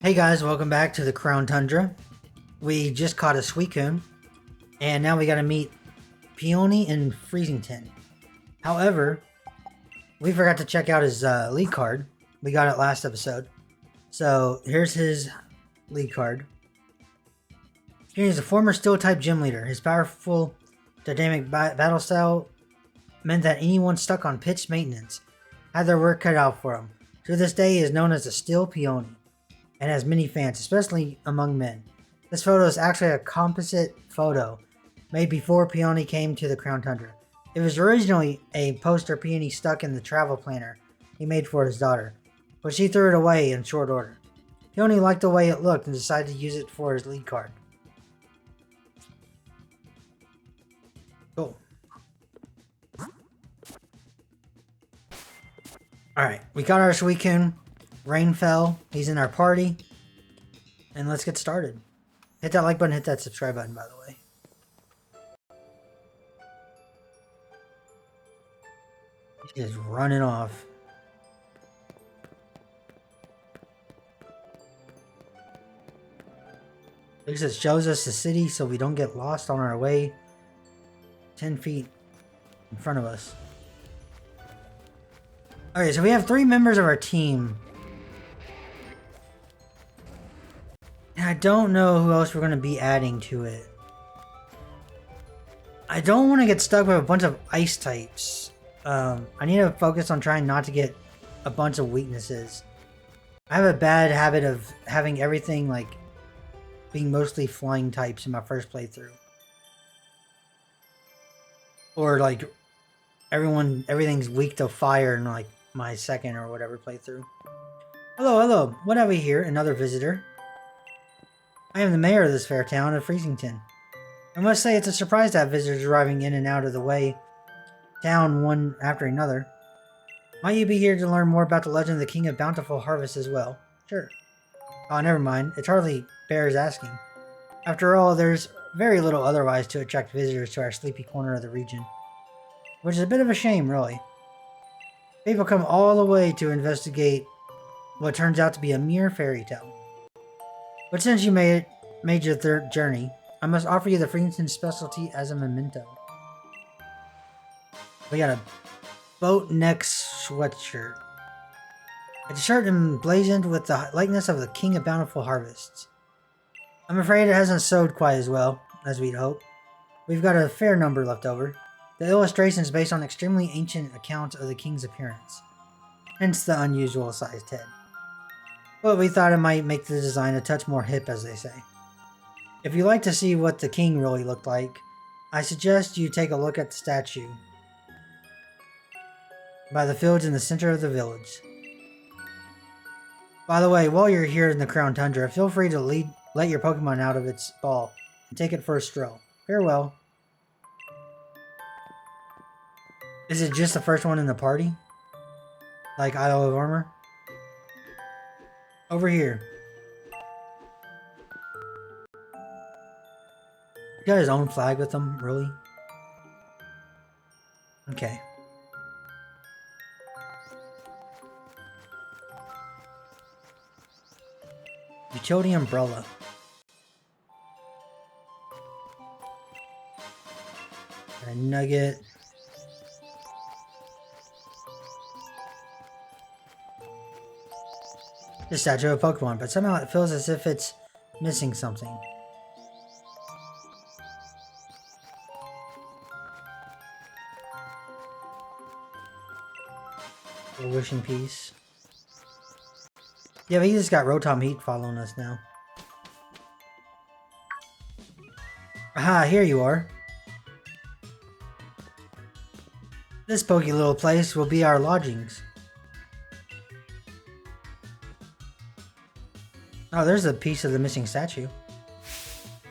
Hey guys, welcome back to the Crown Tundra. We just caught a Suicune, and now we gotta meet Peony and Freezington. However, we forgot to check out his lead card. We got it last episode. So here's his lead card. He is a former Steel-type gym leader. His powerful, dynamic battle style meant that anyone stuck on pitch maintenance had their work cut out for him. To this day, he is known as the Steel Peony and has many fans, especially among men. This photo is actually a composite photo made before Peony came to the Crown Tundra. It was originally a poster Peony stuck in the travel planner he made for his daughter, but she threw it away in short order. Peony liked the way it looked and decided to use it for his lead card. Cool. Alright, we got our Suicune. Rain fell. He's in our party. And let's get started. Hit that like button, hit that subscribe button, by the way. He's just running off. This shows us the city so we don't get lost on our way 10 feet in front of us. Okay, so we have 3 members of our team. And I don't know who else we're going to be adding to it. I don't want to get stuck with a bunch of ice types. I need to focus on trying not to get a bunch of weaknesses. I have a bad habit of having everything like being mostly flying types in my first playthrough. Or like everything's weak to fire in like my second or whatever playthrough. Hello, what have we here? Another visitor. I am the mayor of this fair town of Freezington. I must say it's a surprise to have visitors arriving in and out of the way town one after another. Might you be here to learn more about the legend of the King of Bountiful Harvest as well? Sure. Oh, never mind. It hardly bears asking. After all, there's very little otherwise to attract visitors to our sleepy corner of the region. Which is a bit of a shame, really. People come all the way to investigate what turns out to be a mere fairy tale. But since you made your third journey, I must offer you the Freezington specialty as a memento. We got a boat neck sweatshirt. It's a shirt emblazoned with the likeness of the King of Bountiful Harvests. I'm afraid it hasn't sewed quite as well as we'd hoped. We've got a fair number left over. The illustration is based on extremely ancient accounts of the king's appearance, hence the unusual sized head. But we thought it might make the design a touch more hip, as they say. If you'd like to see what the king really looked like, I suggest you take a look at the statue by the fields in the center of the village. By the way, while you're here in the Crown Tundra, feel free to let your Pokemon out of its ball and take it for a stroll. Farewell. Is it just the first one in the party? Like Isle of Armor? Over here. He got his own flag with him, really? Okay. Utility umbrella. A nugget. This statue of a Pokemon, but somehow it feels as if it's missing something. A wishing piece. Yeah, but he just got Rotom Heat following us now. Aha, here you are. This pokey little place will be our lodgings. Oh, there's a piece of the missing statue.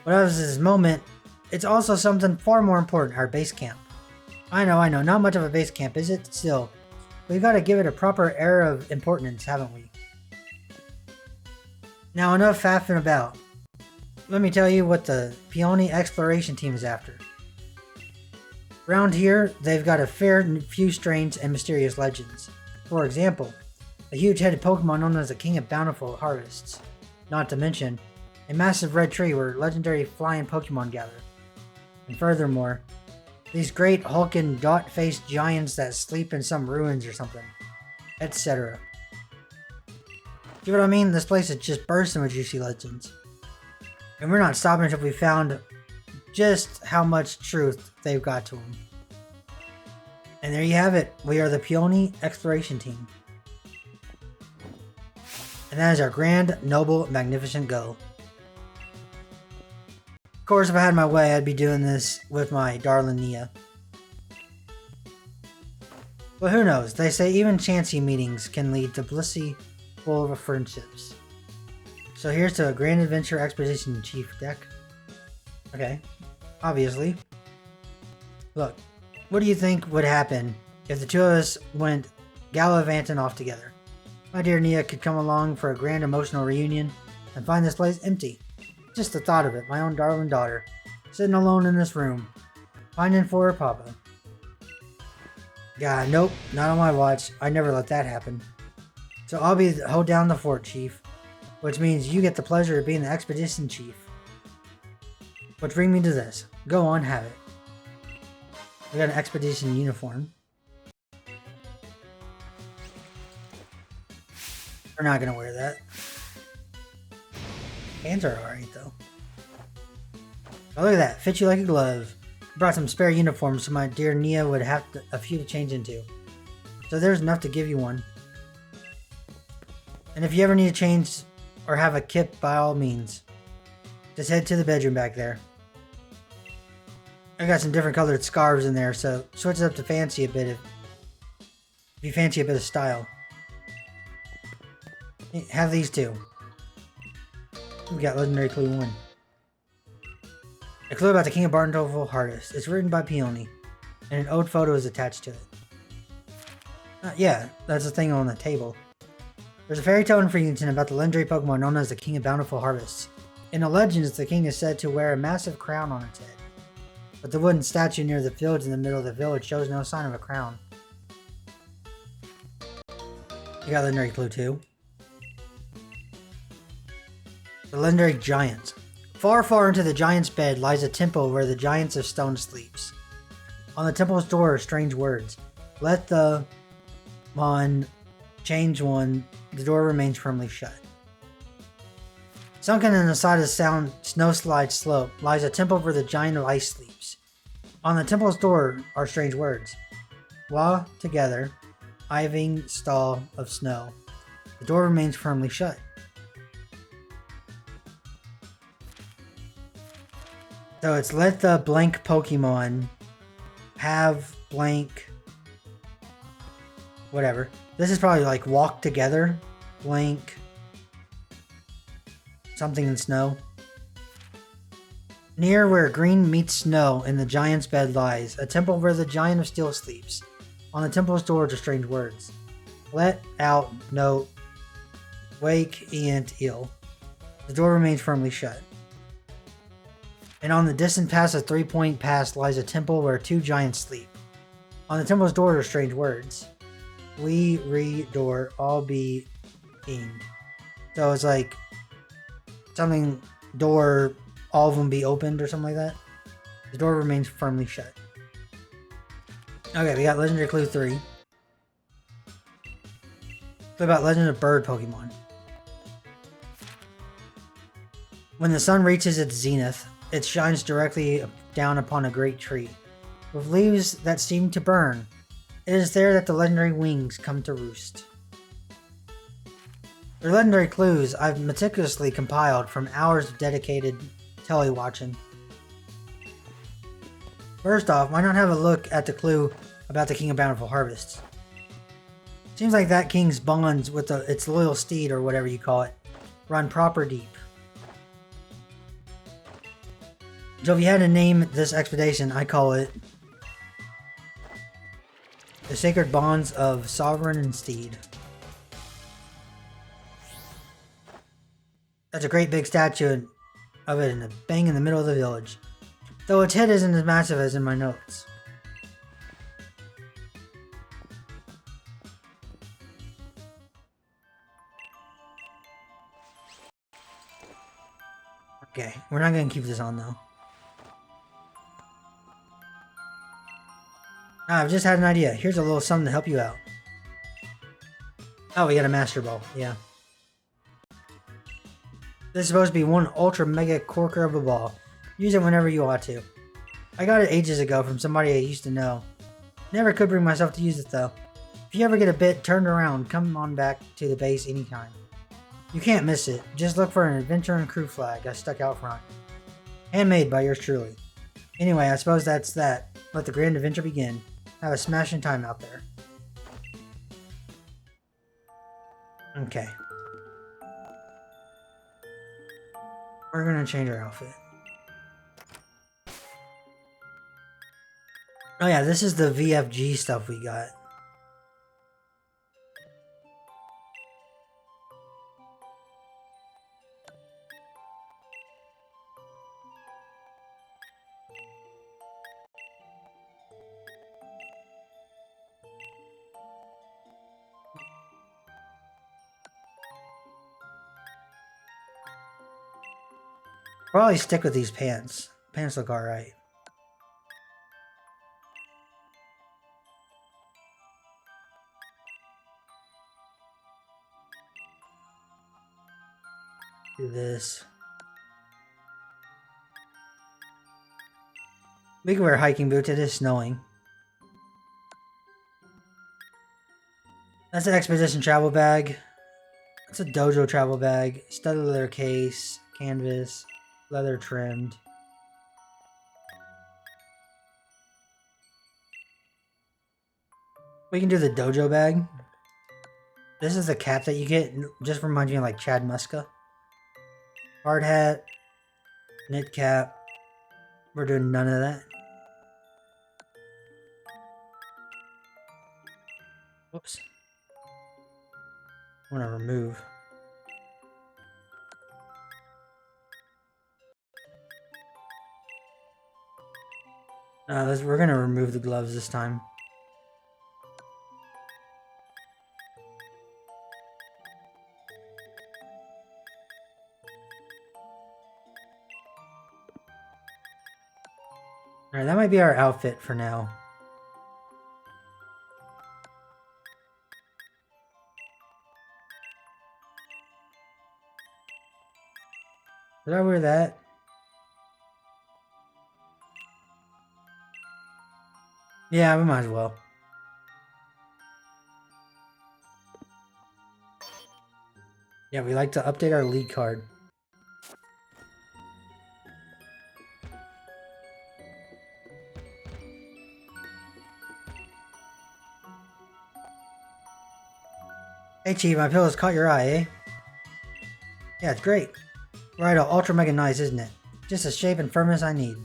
What else is this moment? It's also something far more important, our base camp. I know, not much of a base camp, is it? Still, we've got to give it a proper air of importance, haven't we? Now, enough faffing about. Let me tell you what the Peony Exploration Team is after. Around here, they've got a fair few strange and mysterious legends. For example, a huge-headed Pokemon known as the King of Bountiful Harvests. not to mention a massive red tree where legendary flying Pokemon gather. And furthermore, these great hulking dot-faced giants that sleep in some ruins or something, etc. See what I mean? This place is just bursting with juicy legends. And we're not stopping until we found just how much truth they've got to them. And there you have it. We are the Peony Exploration Team. And that is our grand, noble, magnificent goal. Of course, if I had my way, I'd be doing this with my darling Nia. But who knows? They say even chancy meetings can lead to blissy, full of friendships. So here's to a Grand Adventure Expedition Chief deck. Okay, obviously. Look, what do you think would happen if the two of us went gallivanting off together? My dear Nia could come along for a grand emotional reunion and find this place empty. Just the thought of it, my own darling daughter, sitting alone in this room, pining for her papa. God, nope, not on my watch. I never let that happen. So I'll hold down the fort, Chief, which means you get the pleasure of being the expedition chief. Which brings me to this. Go on, have it. We got an expedition uniform. We're not gonna wear that. Hands are alright though. Oh, look at that. Fits you like a glove. Brought some spare uniforms so my dear Nia would have a few to change into. So there's enough to give you one. And if you ever need to change or have a kip, by all means, just head to the bedroom back there. I got some different colored scarves in there, so switch it up to fancy a bit if you fancy a bit of style. Have these two. We got legendary clue 1. A clue about the King of Bountiful Harvest. It's written by Peony, and an old photo is attached to it. Yeah, that's the thing on the table. There's a fairy tale in Freezington about the legendary Pokemon known as the King of Bountiful Harvests. In the legends, the king is said to wear a massive crown on its head. But the wooden statue near the village in the middle of the village shows no sign of a crown. You got legendary clue 2. The legendary giant. Far, far into the giant's bed lies a temple where the giants of stone sleeps. On the temple's door are strange words. Let the mon change one. The door remains firmly shut. Sunken in the side of the snowslide slope lies a temple where the giant of ice sleeps. On the temple's door are strange words. Wa together, iving stall of snow. The door remains firmly shut. So it's let the blank Pokemon have blank whatever. This is probably like walk together, blank something in snow. Near where green meets snow in the giant's bed lies a temple where the giant of steel sleeps. On the temple's doors are strange words. Let out, no, wake, and ill. The door remains firmly shut. And on the distant pass of 3 Point Pass lies a temple where two giants sleep. On the temple's door are strange words. We door all be in. So it's like something door, all of them be opened or something like that. The door remains firmly shut. Okay, we got legendary clue 3. Clue about legend of bird Pokemon. When the sun reaches its zenith, it shines directly down upon a great tree, with leaves that seem to burn. It is there that the legendary wings come to roost. The legendary clues I've meticulously compiled from hours of dedicated tele-watching. First off, why not have a look at the clue about the King of Bountiful Harvests? Seems like that king's bonds with its loyal steed, or whatever you call it, run proper deep. So if you had to name this expedition, I call it the Sacred Bonds of Sovereign and Steed. That's a great big statue of it in a bang in the middle of the village. Though its head isn't as massive as in my notes. Okay, we're not gonna keep this on though. Ah, I've just had an idea. Here's a little something to help you out. Oh, we got a Master Ball. Yeah. This is supposed to be one ultra mega corker of a ball. Use it whenever you want to. I got it ages ago from somebody I used to know. Never could bring myself to use it though. If you ever get a bit turned around, come on back to the base anytime. You can't miss it. Just look for an adventure and crew flag I stuck out front. Handmade by yours truly. Anyway, I suppose that's that. Let the grand adventure begin. Have a smashing time out there. Okay. We're gonna change our outfit. Oh yeah, this is the VFG stuff we got. Probably stick with these pants. Pants look alright. Do this. We can wear hiking boots. It is snowing. That's an expedition travel bag. That's a dojo travel bag. Studded leather case. Canvas. Leather trimmed. We can do the dojo bag. This is the cap that you get. Just reminds me of like Chad Muska. Hard hat. Knit cap. We're doing none of that. Whoops. I want to remove. We're gonna remove the gloves this time. Alright, that might be our outfit for now. Did I wear that? Yeah, we might as well. Yeah, we like to update our league card. Hey Chief, my pillow's caught your eye, eh? Yeah, it's great. Right, ultra mega nice, isn't it? Just the shape and firmness I need.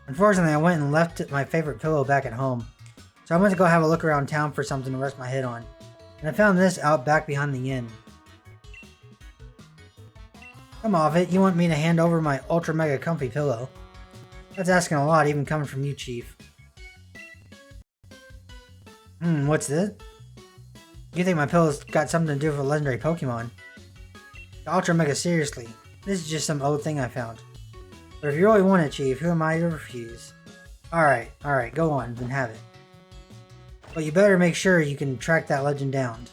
Unfortunately, I went and left my favorite pillow back at home. So I went to go have a look around town for something to rest my head on. And I found this out back behind the inn. Come off it, you want me to hand over my ultra mega comfy pillow. That's asking a lot, even coming from you, Chief. What's this? You think my pillow's got something to do with a legendary Pokemon? The ultra mega, seriously. This is just some old thing I found. But if you really want it, Chief, who am I to refuse? Alright, go on, then have it. But you better make sure you can track that legend down.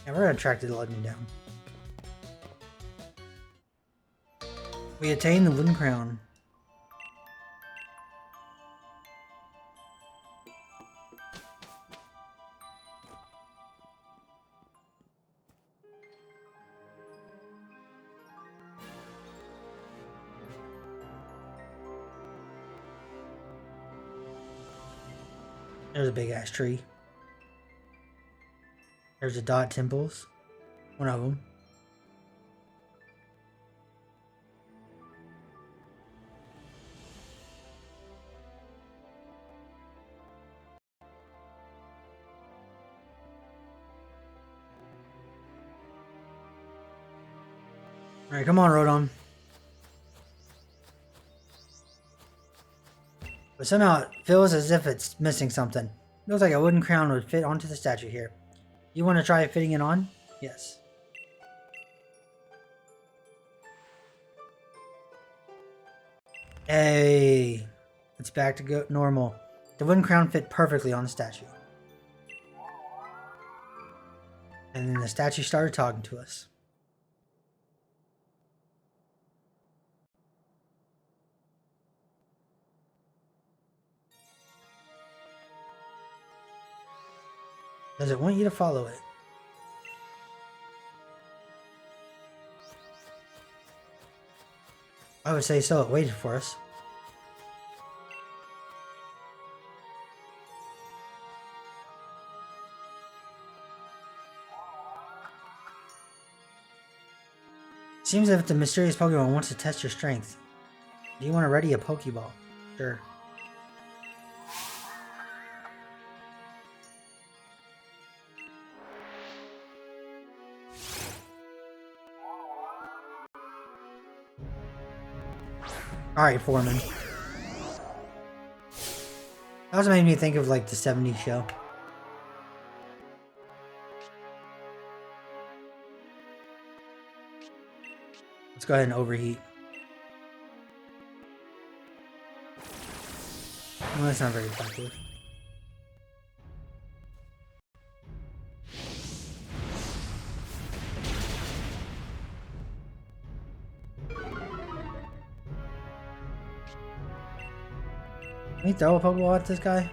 Yeah, we're gonna track the legend down. We attain the wooden crown. There's a big ass tree. There's the dot temples. One of them. Alright, come on, Rodon. But somehow it feels as if it's missing something. Looks like a wooden crown would fit onto the statue here. You want to try fitting it on? Yes. Hey, it's back to go normal. The wooden crown fit perfectly on the statue. And then the statue started talking to us. Does it want you to follow it? I would say so. It waited for us. Seems as if the mysterious Pokemon wants to test your strength. Do you want to ready a Pokeball? Sure. Alright, Foreman. That also made me think of like the 70s show. Let's go ahead and overheat. Well, that's not very effective. Can we throw a Pokeball at this guy?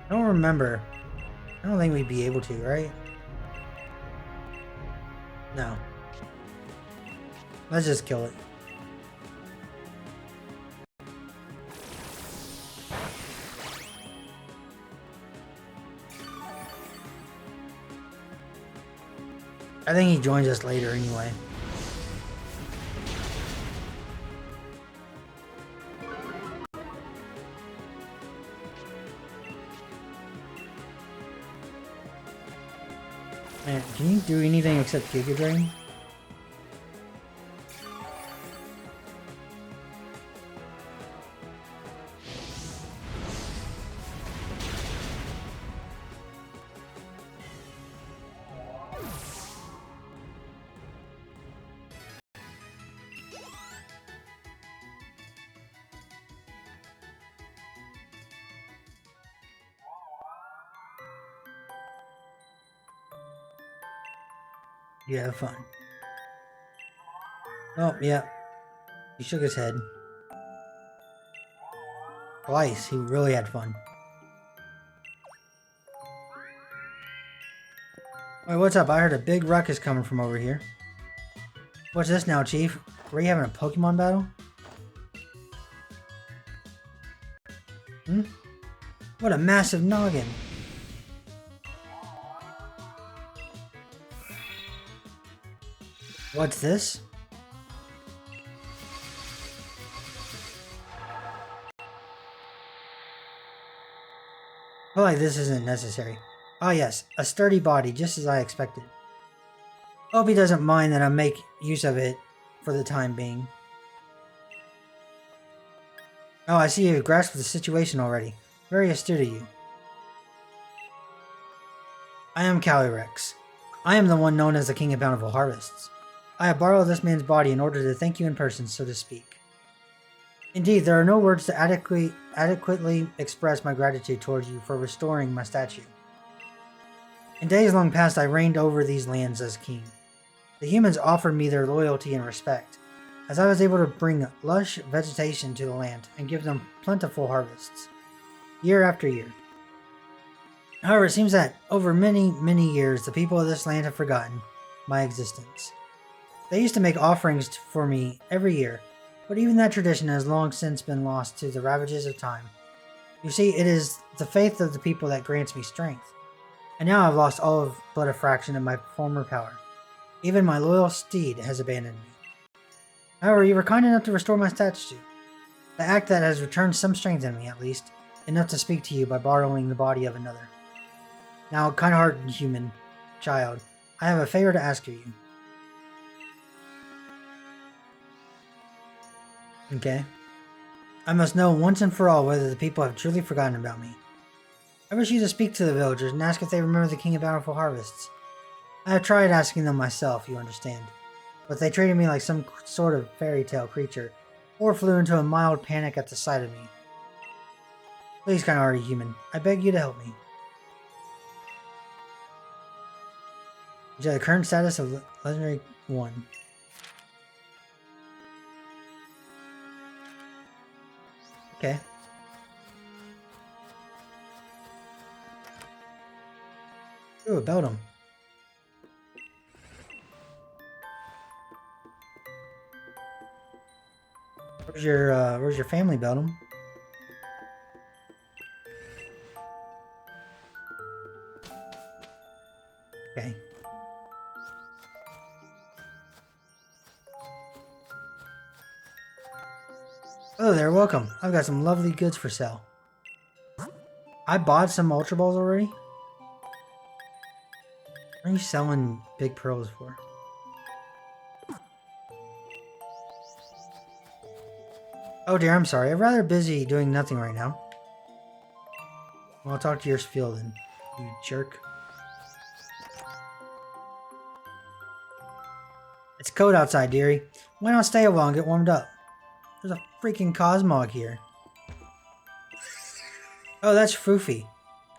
I don't remember. I don't think we'd be able to, right? No. Let's just kill it. I think he joins us later anyway. Man, can you do anything except Giga Drain? You have fun. Oh, yeah. He shook his head. Twice. He really had fun. Wait, what's up? I heard a big ruckus coming from over here. What's this now, Chief? Were you having a Pokemon battle? Hmm? What a massive noggin. What's this? I feel like this isn't necessary. Ah yes, a sturdy body, just as I expected. Hope he doesn't mind that I make use of it for the time being. Oh, I see you've grasped the situation already. Very astute of you. I am Calyrex. I am the one known as the King of Bountiful Harvests. I have borrowed this man's body in order to thank you in person, so to speak. Indeed, there are no words to adequately express my gratitude towards you for restoring my statue. In days long past, I reigned over these lands as king. The humans offered me their loyalty and respect, as I was able to bring lush vegetation to the land and give them plentiful harvests, year after year. However, it seems that over many, many years, the people of this land have forgotten my existence. They used to make offerings for me every year, but even that tradition has long since been lost to the ravages of time. You see, it is the faith of the people that grants me strength, and now I've lost all of but a fraction of my former power. Even my loyal steed has abandoned me. However, you were kind enough to restore my statue, the act that has returned some strength in me, at least, enough to speak to you by borrowing the body of another. Now, kind-hearted human child, I have a favor to ask of you. Okay. I must know once and for all whether the people have truly forgotten about me. I wish you to speak to the villagers and ask if they remember the King of Bountiful Harvests. I have tried asking them myself, you understand. but they treated me like some sort of fairy tale creature, or flew into a mild panic at the sight of me. Please, kind-hearted human, I beg you to help me. The current status of Legendary 1. Okay. Ooh, about him. Where's your family, Beldum? Okay. Oh there, welcome. I've got some lovely goods for sale. I bought some Ultra Balls already? What are you selling big pearls for? Oh dear, I'm sorry. I'm rather busy doing nothing right now. Well, I'll talk to your spiel then, you jerk. It's cold outside, dearie. Why not stay a while and get warmed up? There's a freaking Cosmog here. Oh, that's Foofy.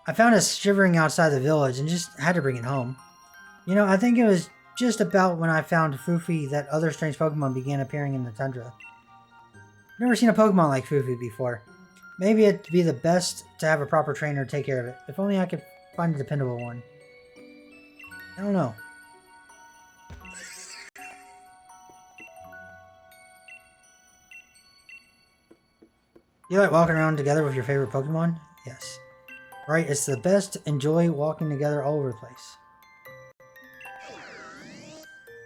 I found it shivering outside the village and just had to bring it home. You know, I think it was just about when I found Foofy that other strange Pokemon began appearing in the Tundra. I've never seen a Pokemon like Foofy before. Maybe it'd be the best to have a proper trainer take care of it. If only I could find a dependable one. I don't know. You like walking around together with your favorite Pokemon? Yes. Right, it's the best. Enjoy walking together all over the place.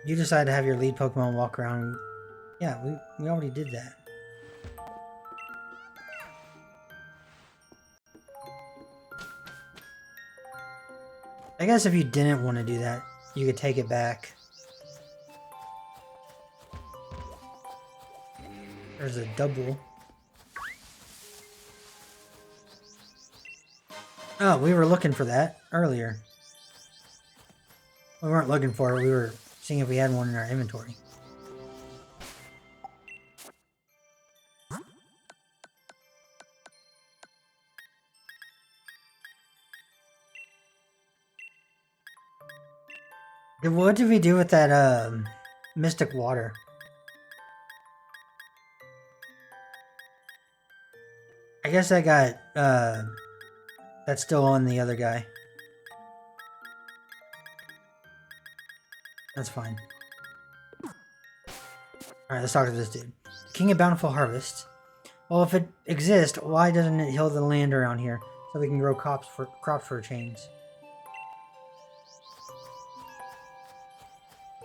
You decide to have your lead Pokemon walk around. Yeah, we already did that. I guess if you didn't want to do that, you could take it back. There's a double. Oh, we were looking for that earlier. We weren't looking for it, we were seeing if we had one in our inventory. What did we do with that mystic water? I guess I got that's still on the other guy. That's fine. Alright, let's talk to this dude. King of Bountiful Harvest. Well, if it exists, why doesn't it heal the land around here so we can grow crops for chains?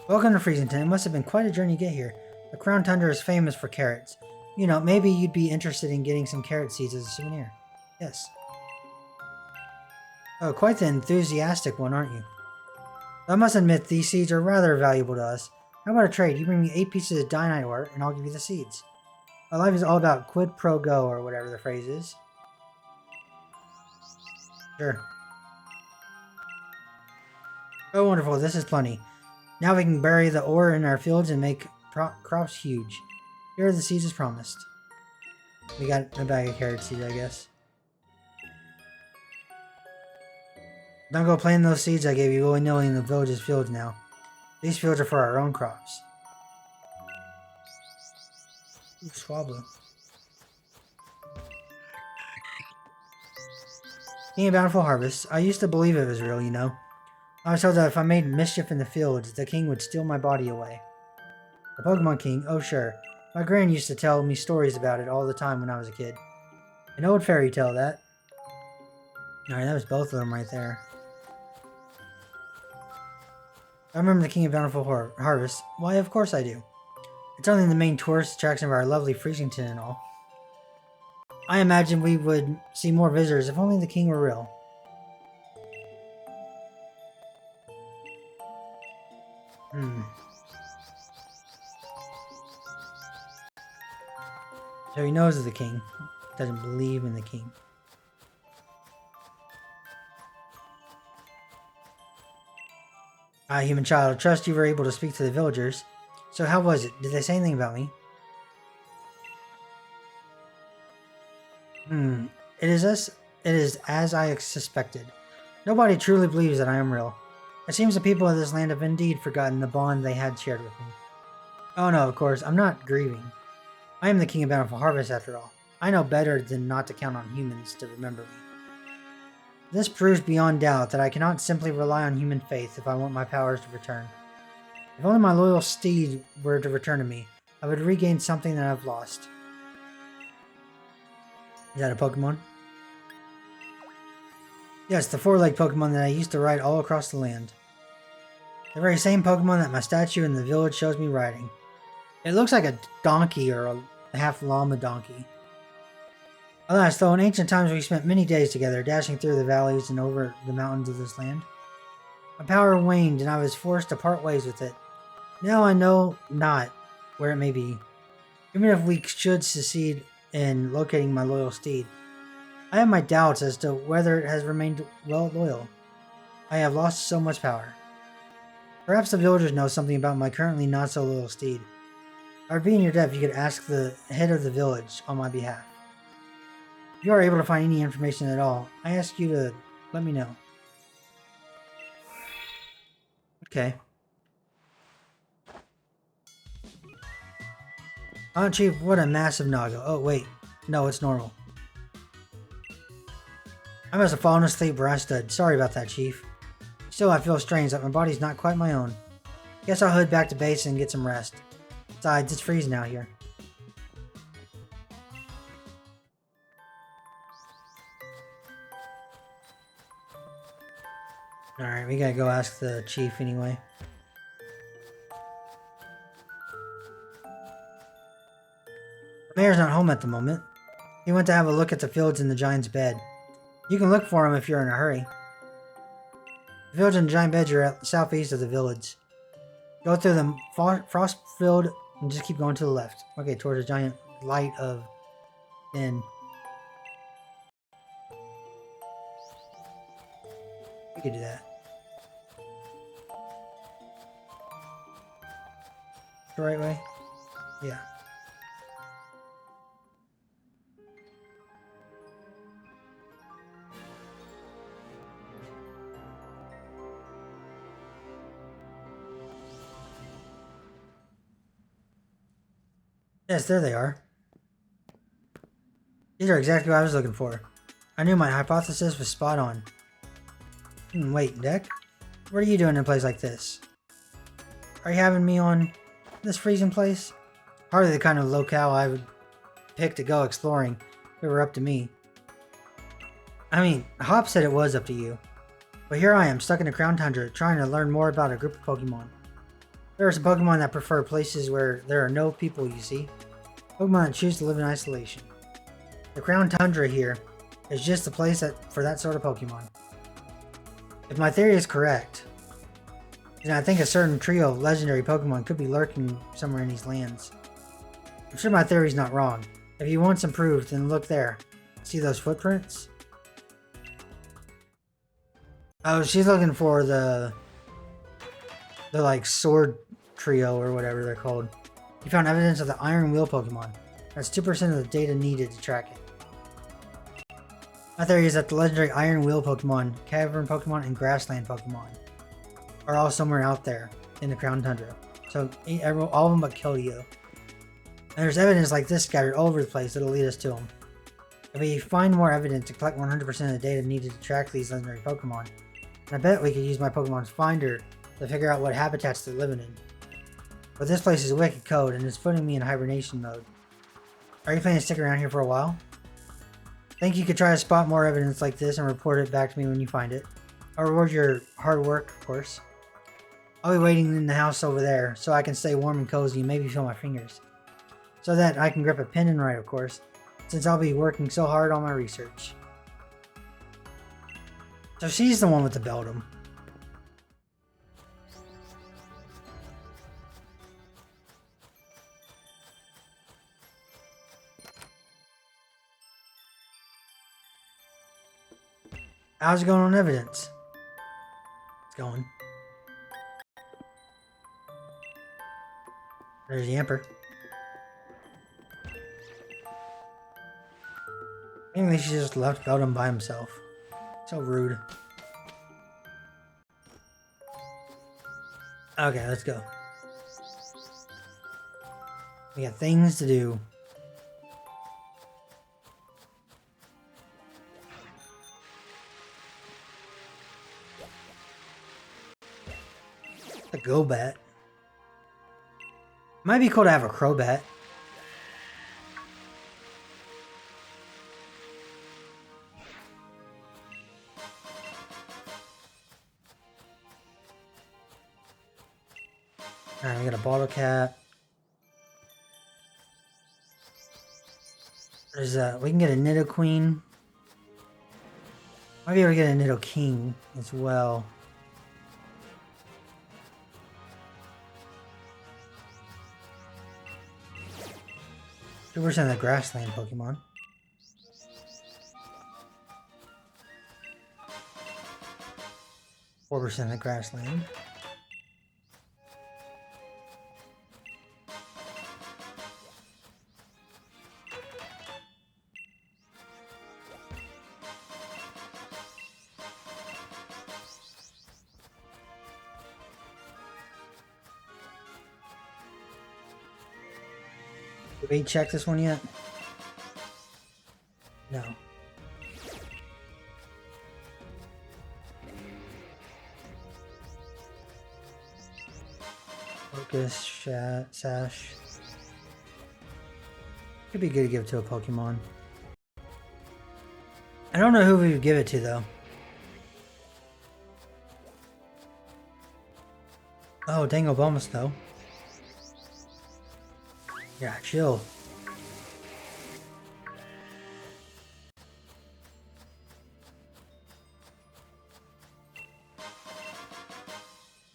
Welcome to Freezington. It must have been quite a journey to get here. The Crown Tundra is famous for carrots. You know, maybe you'd be interested in getting some carrot seeds as a souvenir. Yes. Oh, quite the enthusiastic one, aren't you? I must admit, these seeds are rather valuable to us. How about a trade? You bring me 8 pieces of Dynite ore, and I'll give you the seeds. My life is all about quid pro quo, or whatever the phrase is. Sure. Oh, wonderful. This is plenty. Now we can bury the ore in our fields and make crops huge. Here are the seeds as promised. We got a bag of carrot seeds, I guess. Don't go plant those seeds I gave you willy-nilly in the village's fields now. These fields are for our own crops. Ooh, Swablu. King of Bountiful Harvest. I used to believe it was real, you know. I was told that if I made mischief in the fields, the king would steal my body away. The Pokemon King? Oh sure. My gran used to tell me stories about it all the time when I was a kid. An old fairy tale, that. Alright, that was both of them right there. I remember the King of Bountiful Harvest. Why, of course I do. It's only the main tourist attraction of our lovely Freezington and all. I imagine we would see more visitors if only the king were real. So he knows of the king. Doesn't believe in the king. Human child, I trust you were able to speak to the villagers. So how was it? Did they say anything about me? It is as I suspected. Nobody truly believes that I am real. It seems the people of this land have indeed forgotten the bond they had shared with me. Oh no, of course, I'm not grieving. I am the king of Bountiful Harvest after all. I know better than not to count on humans to remember me. This proves beyond doubt that I cannot simply rely on human faith if I want my powers to return. If only my loyal steed were to return to me, I would regain something that I've lost. Is that a Pokemon? Yes, the four-legged Pokemon that I used to ride all across the land. The very same Pokemon that my statue in the village shows me riding. It looks like a donkey or a half-llama donkey. Alas, though, in ancient times we spent many days together, dashing through the valleys and over the mountains of this land. My power waned, and I was forced to part ways with it. Now I know not where it may be. Even if we should succeed in locating my loyal steed, I have my doubts as to whether it has remained loyal. I have lost so much power. Perhaps the villagers know something about my currently not so loyal steed. I would be in your debt if you could ask the head of the village on my behalf. If you are able to find any information at all, I ask you to let me know. Okay. Oh, Chief, what a massive Naga. Oh, wait. No, it's normal. I must have fallen asleep where I stood. Sorry about that, Chief. Still, I feel strange that my body's not quite my own. Guess I'll head back to base and get some rest. Besides, it's freezing out here. Alright, we gotta go ask the chief anyway. The mayor's not home at the moment. He went to have a look at the fields in the giant's bed. You can look for him if you're in a hurry. The village and the giant beds are at southeast of the village. Go through the frost field and just keep going to the left. Okay, towards the giant light of Den. We could do that. The right way? Yeah. Yes, there they are. These are exactly what I was looking for. I knew my hypothesis was spot on. Wait, Deck? What are you doing in a place like this? Are you having me on this freezing place? Hardly the kind of locale I would pick to go exploring if it were up to me. I mean, Hop said it was up to you. But here I am, stuck in the Crown Tundra, trying to learn more about a group of Pokemon. There are some Pokemon that prefer places where there are no people, you see. Pokemon that choose to live in isolation. The Crown Tundra here is just the place for that sort of Pokemon. If my theory is correct, then I think a certain trio of legendary Pokemon could be lurking somewhere in these lands. I'm sure my theory's not wrong. If you want some proof, then look there. See those footprints? Oh, she's looking for the like sword trio or whatever they're called. You found evidence of the Iron Wheel Pokemon. That's 2% of the data needed to track it. My theory is that the legendary Iron Wheel Pokemon, Cavern Pokemon, and Grassland Pokemon are all somewhere out there in the Crown Tundra. So all of them but Keldeo. And there's evidence like this scattered all over the place that'll lead us to them. If we find more evidence to collect 100% of the data needed to track these legendary Pokemon, and I bet we could use my Pokemon's Finder to figure out what habitats they're living in. But this place is a wicked code and it's putting me in hibernation mode. Are you planning to stick around here for a while? Think you could try to spot more evidence like this and report it back to me when you find it. I'll reward your hard work, of course. I'll be waiting in the house over there so I can stay warm and cozy and maybe feel my fingers. So that I can grip a pen and write, of course, since I'll be working so hard on my research. So she's the one with the Beldum. How's it going on evidence? It's going. There's Yamper. I think she just left Beldum by himself. So rude. Okay, let's go. We got things to do. A Golbat. Might be cool to have a Crobat. Alright, we got a Bottle Cap. There's we can get a Nidoqueen. Might be able to get a Nidoking as well. We're in the grassland Pokemon. Or in the grassland. Did we check this one yet? No. Focus, Sash. Could be good to give to a Pokemon. I don't know who we would give it to though. Oh, Dango Bomus though. Yeah, chill.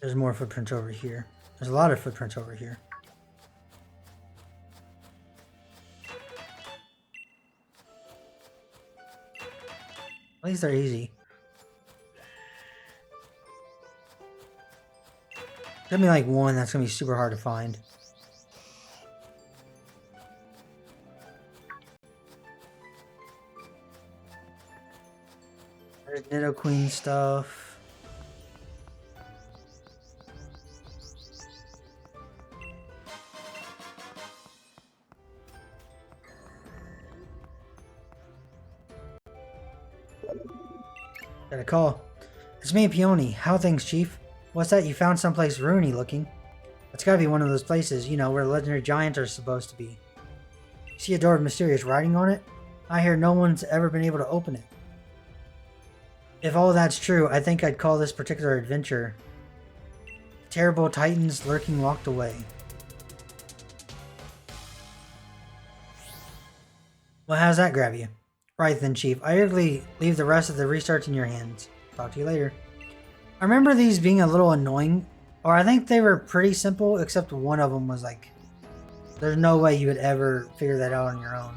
There's more footprints over here. There's a lot of footprints over here. At least they're easy. There's gonna be like one that's gonna be super hard to find. There's Nidoqueen stuff. Got a call. It's me, Peony. How things, Chief? What's that? You found someplace ruiny looking. It's gotta be one of those places, you know, where legendary giants are supposed to be. See a door with mysterious writing on it? I hear no one's ever been able to open it. If all that's true, I think I'd call this particular adventure Terrible Titans Lurking Locked Away. Well, how's that grab you? Right then, Chief. I usually leave the rest of the restarts in your hands. Talk to you later. I remember these being a little annoying, or I think they were pretty simple, except one of them was like, there's no way you would ever figure that out on your own.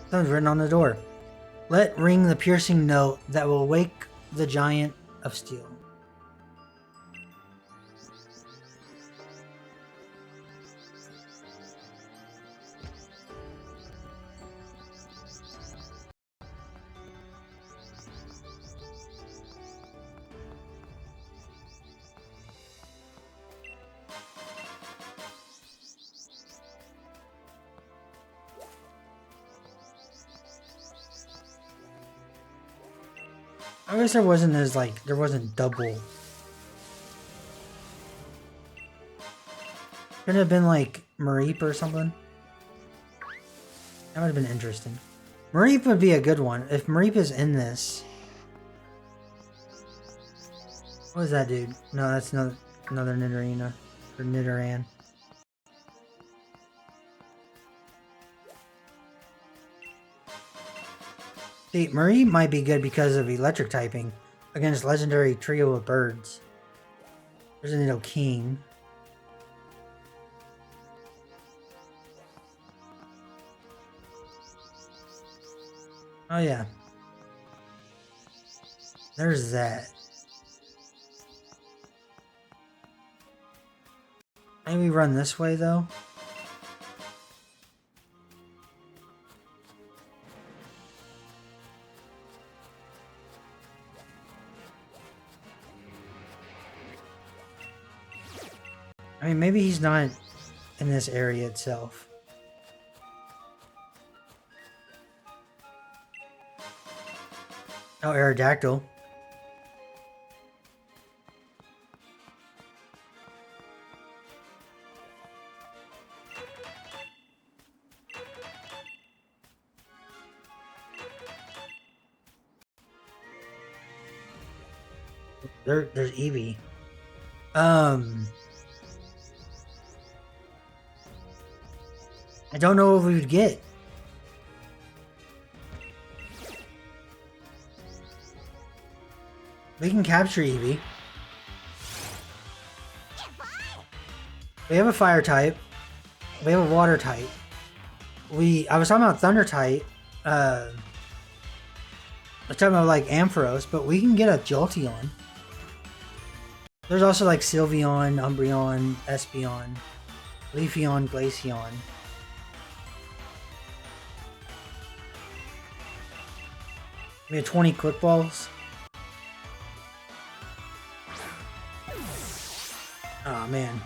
Something's written on the door. Let ring the piercing note that will wake the giant of steel. I guess there wasn't as like, there wasn't double. Could have been like Mareep or something. That would have been interesting. Mareep would be a good one. If Mareep is in this. What is that dude? No, that's another Nidorina. Or Nidoran. See, Mareep might be good because of electric typing against legendary trio of birds. There's a Nidoking. Oh yeah. There's that. Maybe run this way though. I mean, maybe he's not in this area itself. Oh, Aerodactyl. There's Eevee. I don't know what we would get. We can capture Eevee. We have a fire type. We have a water type. I was talking about thunder type. I was talking about like Ampharos, but we can get a Jolteon. There's also like Sylveon, Umbreon, Espeon, Leafeon, Glaceon. We have 20 quick balls. Oh man.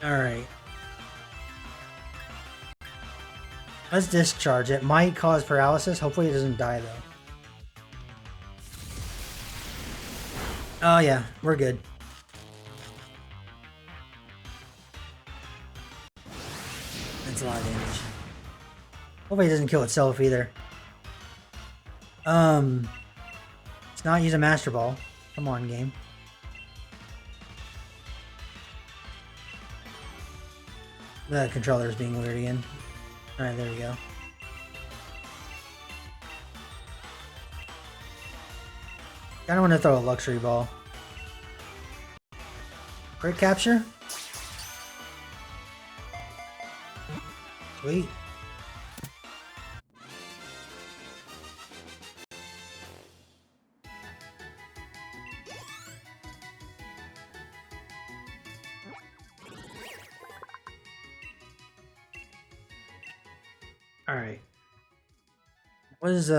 Alright. Let's discharge it. Might cause paralysis. Hopefully it doesn't die though. Oh yeah, we're good. That's a lot of damage. Hopefully it doesn't kill itself either. Let's not use a Master Ball. Come on, game. The controller is being weird again. Alright, there we go. Kinda want to throw a Luxury Ball. Crit capture? Sweet. Alright. What is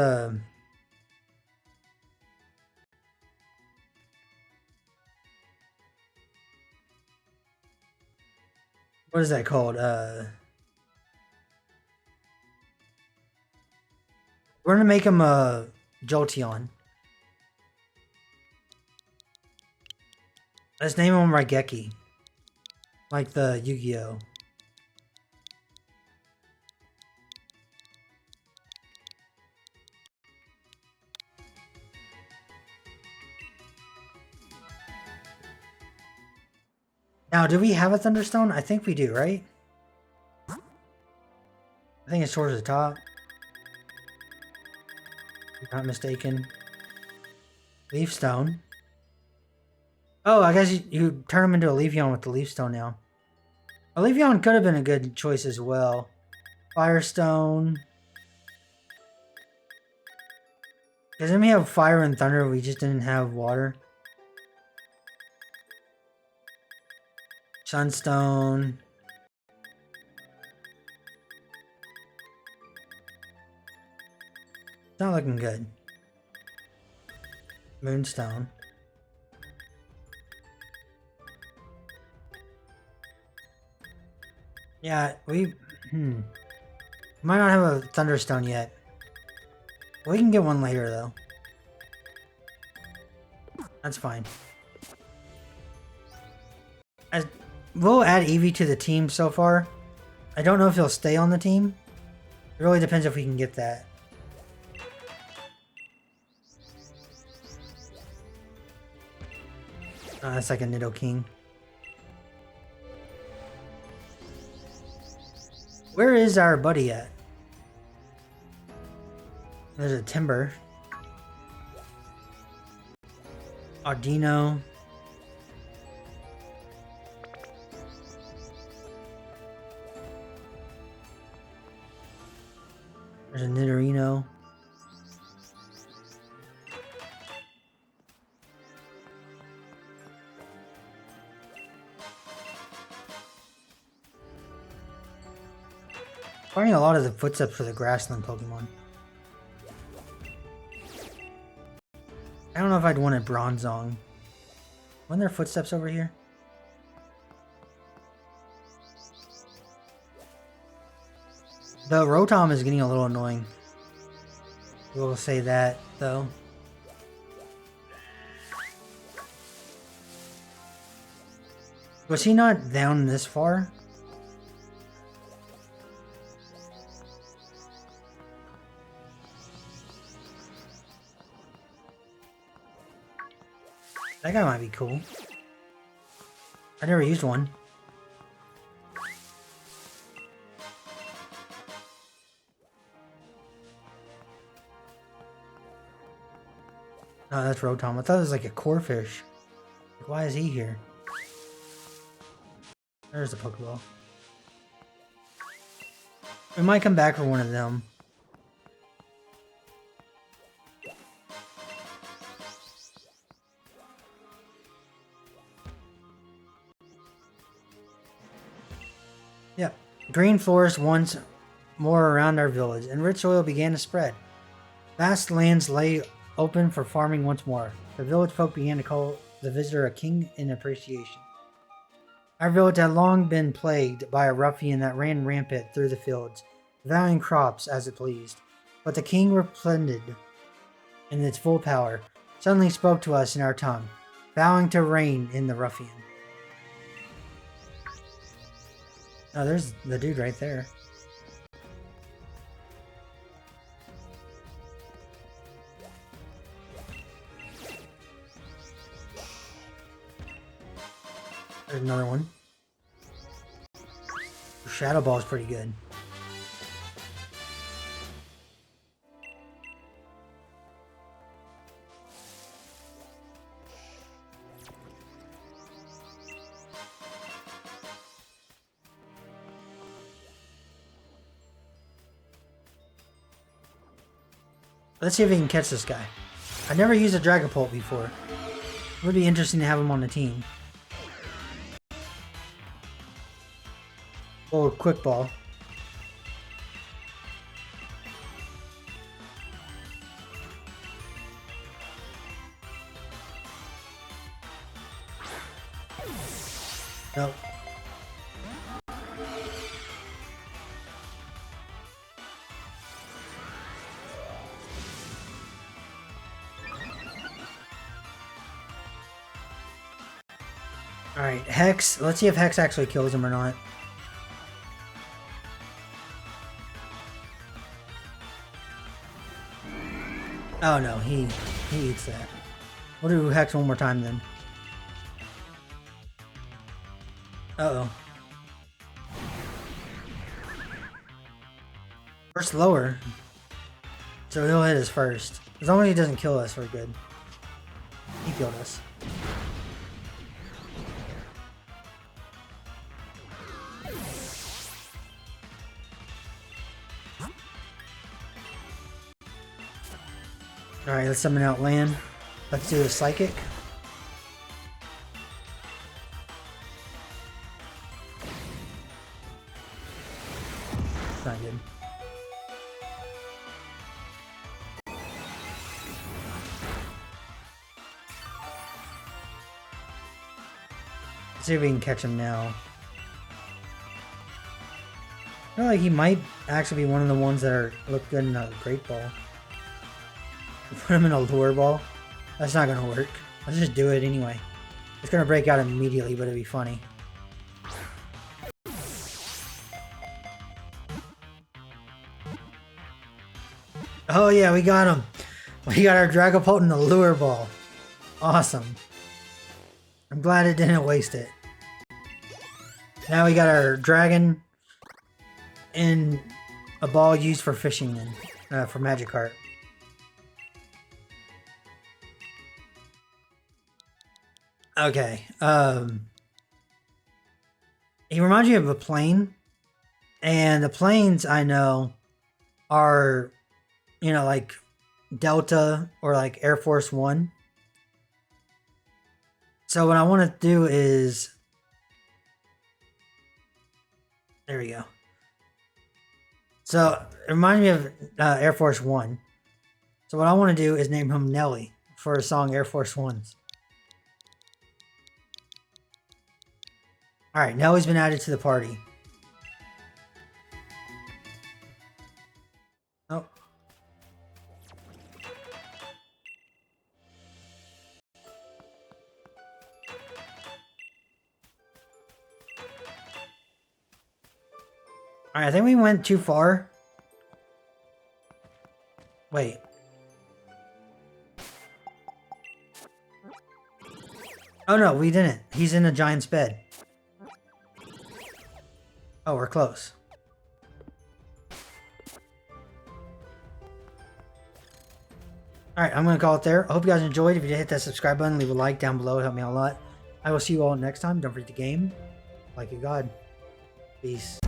what is that called? We're gonna make him a Jolteon. Let's name him Raigeki. Like the Yu-Gi-Oh! Now, do we have a Thunderstone? I think we do, right? I think it's towards the top. If I'm not mistaken. Leaf Stone. Oh, I guess you turn him into a Leafeon with the Leaf Stone now. A Leafeon could have been a good choice as well. Firestone. Because then we have Fire and Thunder, we just didn't have Water. Sunstone. It's not looking good. Moonstone. Yeah, we might not have a Thunderstone yet. We can get one later though. That's fine. We'll add Eevee to the team so far. I don't know if he'll stay on the team. It really depends if we can get that. That's like a Nidoking. Where is our buddy at? There's a Timber. Audino. There's a Nidorino. Finding a lot of the footsteps for the grassland Pokemon. I don't know if I'd want a Bronzong. Weren't there footsteps over here? The Rotom is getting a little annoying. We'll say that, though. Was he not down this far? That guy might be cool. I never used one. Oh, that's Rotom. I thought it was like a Corphish. Why is he here? There's the Pokeball. We might come back for one of them. Yep. Green forest once more around our village, and rich soil began to spread. Vast lands lay open for farming once more. The village folk began to call the visitor a king in appreciation. Our village had long been plagued by a ruffian that ran rampant through the fields, devouring crops as it pleased. But the king, resplendent in its full power, suddenly spoke to us in our tongue, vowing to reign in the ruffian. Oh, there's the dude right there. There's another one. Shadow Ball is pretty good. Let's see if we can catch this guy. I've never used a Dragapult before. It would be interesting to have him on the team. Oh, Quick Ball. Nope. Alright, Hex. Let's see if Hex actually kills him or not. Oh no, he eats that. We'll do Hex one more time then. Uh-oh. We're slower. So he'll hit us first. As long as he doesn't kill us, we're good. He killed us. Alright, let's summon out land. Let's do a Psychic. It's not good. Let's see if we can catch him now. I feel like he might actually be one of the ones that look good in a Great Ball. Put him in a Lure Ball? That's not gonna work. Let's just do it anyway. It's gonna break out immediately, but it'd be funny. Oh yeah, we got him! We got our Dragapult in the Lure Ball. Awesome. I'm glad it didn't waste it. Now we got our Dragon in a ball used for fishing and for Magikarp. Okay, he reminds me of a plane, and the planes I know are, you know, like Delta or like Air Force One. So what I want to do is, there we go. So it reminds me of Air Force One. So what I want to do is name him Nelly for a song Air Force Ones. Alright, Nelly's been added to the party. Oh. Alright, I think we went too far. Wait. Oh no, we didn't. He's in a giant's bed. Oh, we're close. Alright, I'm going to call it there. I hope you guys enjoyed. If you did, hit that subscribe button, leave a like down below. It helped me out a lot. I will see you all next time. Don't forget the game. Like a god. Peace.